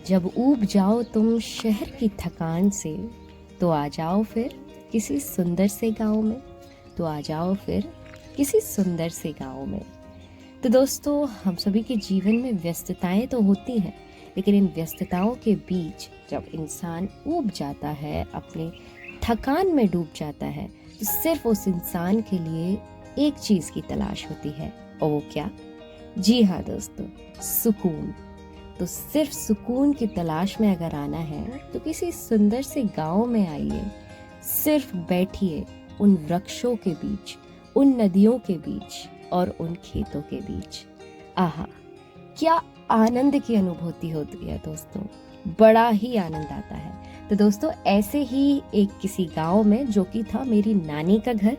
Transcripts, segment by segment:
जब ऊब जाओ तुम शहर की थकान से, तो आ जाओ फिर किसी सुंदर से गांव में। तो आ जाओ फिर किसी सुंदर से गांव में। तो दोस्तों, हम सभी के जीवन में व्यस्तताएं तो होती हैं, लेकिन इन व्यस्तताओं के बीच जब इंसान ऊब जाता है, अपने थकान में डूब जाता है, तो सिर्फ उस इंसान के लिए एक चीज की तलाश होती है। और वो क्या? जी हाँ दोस्तों, सुकून। तो सिर्फ सुकून की तलाश में अगर आना है तो किसी सुंदर से गांव में आइए। सिर्फ बैठिए उन वृक्षों के बीच, उन नदियों के बीच और उन खेतों के बीच। आहा, क्या आनंद की अनुभूति होती है दोस्तों, बड़ा ही आनंद आता है। तो दोस्तों, ऐसे ही एक किसी गांव में, जो कि था मेरी नानी का घर,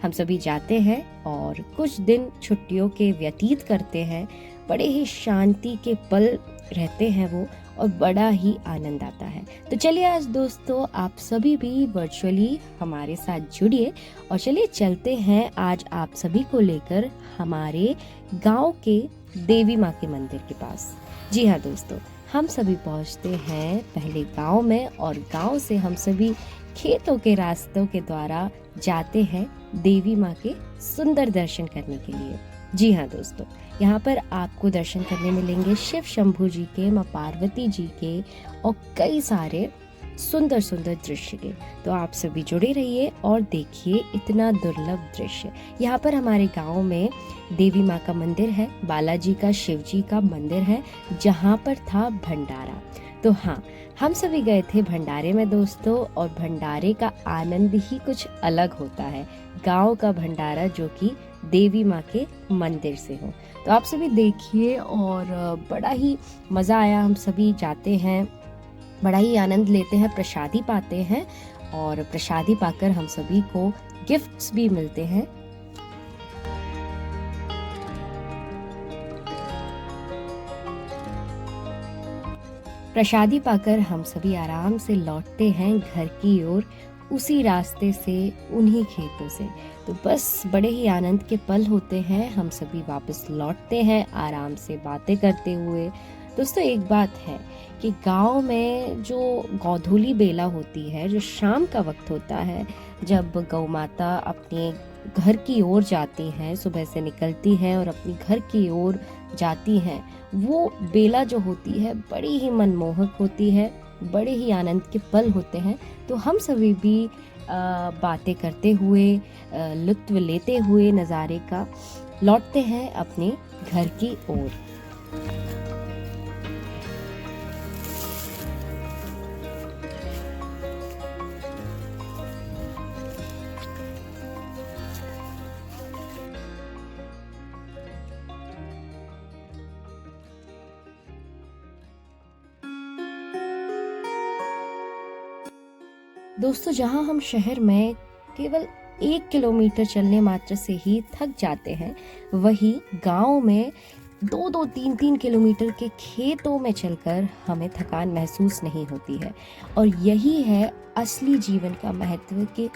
हम सभी जाते हैं और कुछ दिन छुट्टियों के व्यतीत करते हैं। बड़े ही शांति के पल रहते हैं वो, और बड़ा ही आनंद आता है। तो चलिए आज दोस्तों, आप सभी भी वर्चुअली हमारे साथ जुड़िए और चलिए चलते हैं आज आप सभी को लेकर हमारे गांव के देवी माँ के मंदिर के पास। जी हाँ दोस्तों, हम सभी पहुंचते हैं पहले गांव में, और गांव से हम सभी खेतों के रास्तों के द्वारा जाते हैं देवी माँ के सुंदर दर्शन करने के लिए। जी हाँ दोस्तों, यहाँ पर आपको दर्शन करने मिलेंगे शिव शंभू जी के, माँ पार्वती जी के, और कई सारे सुंदर सुंदर दृश्य के। तो आप सभी जुड़े रहिए और देखिए इतना दुर्लभ दृश्य। यहाँ पर हमारे गांव में देवी माँ का मंदिर है, बालाजी का, शिव जी का मंदिर है, जहाँ पर था भंडारा। तो हाँ, हम सभी गए थे भंडारे में दोस्तों, और भंडारे का आनंद ही कुछ अलग होता है। गांव का भंडारा जो कि देवी माँ के मंदिर से हो। तो आप सभी देखिए, और बड़ा ही मज़ा आया। हम सभी जाते हैं, बड़ा ही आनंद लेते हैं, प्रसादी पाते हैं, और प्रसादी पाकर हम सभी को गिफ्ट्स भी मिलते हैं। प्रसादी पाकर हम सभी आराम से लौटते हैं घर की ओर, उसी रास्ते से, उन्हीं खेतों से। तो बस बड़े ही आनंद के पल होते हैं। हम सभी वापस लौटते हैं आराम से बातें करते हुए। दोस्तों, एक बात है कि गांव में जो गोधूली बेला होती है, जो शाम का वक्त होता है, जब गौ माता अपने घर की ओर जाती हैं, सुबह से निकलती हैं और अपनी घर की ओर जाती हैं, वो बेला जो होती है बड़ी ही मनमोहक होती है, बड़े ही आनंद के पल होते हैं। तो हम सभी भी बातें करते हुए, लुत्फ लेते हुए नज़ारे का लौटते हैं अपने घर की ओर। दोस्तों, जहां हम शहर में केवल 1 किलोमीटर चलने मात्र से ही थक जाते हैं, वही गांव में 2-2, 3-3 किलोमीटर के खेतों में चलकर हमें थकान महसूस नहीं होती है। और यही है असली जीवन का महत्व, कि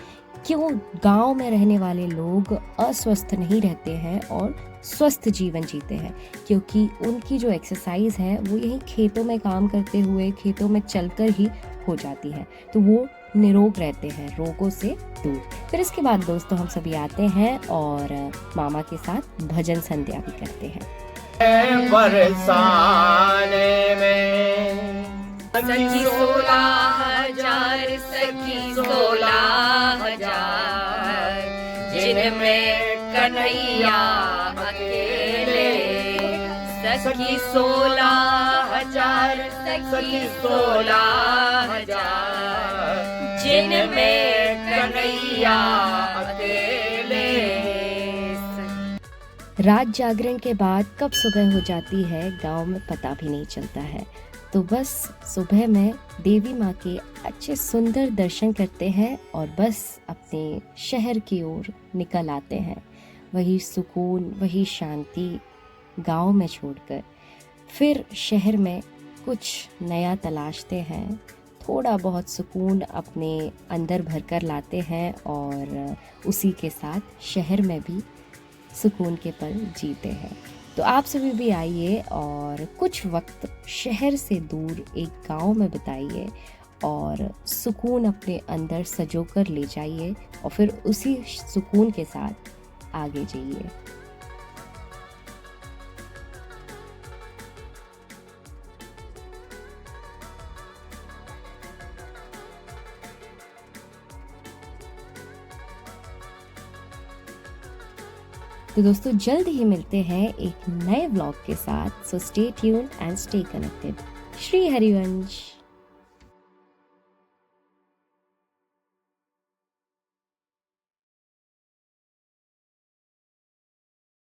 क्यों गांव में रहने वाले लोग अस्वस्थ नहीं रहते हैं और स्वस्थ जीवन जीते हैं, क्योंकि उनकी जो एक्सरसाइज है वो यही खेतों में काम करते हुए, खेतों में चलकर ही हो जाती है। तो वो निरोग रहते हैं, रोगों से दूर। फिर इसके बाद दोस्तों, हम सभी आते हैं और मामा के साथ भजन संध्या भी करते हैं। बरसाने में सखी 16,000, सखी 16,000, जिनमें कन्हैया अकेले। सखी 16,000, सखी 16,000, जिनमें कन्हैया अकेले। रात जागरण के बाद कब सुबह हो जाती है गांव में पता भी नहीं चलता है। तो बस सुबह में देवी माँ के अच्छे सुंदर दर्शन करते हैं और बस अपने शहर की ओर निकल आते हैं। वही सुकून, वही शांति गांव में छोड़कर फिर शहर में कुछ नया तलाशते हैं, थोड़ा बहुत सुकून अपने अंदर भरकर लाते हैं, और उसी के साथ शहर में भी सुकून के पल जीते हैं। तो आप सभी भी आइए और कुछ वक्त शहर से दूर एक गांव में बिताइए और सुकून अपने अंदर सजोकर ले जाइए और फिर उसी सुकून के साथ आगे जाइए। तो दोस्तों जल्द ही मिलते हैं एक नए व्लॉग के साथ। So stay tuned and stay connected. Shri Harivansh.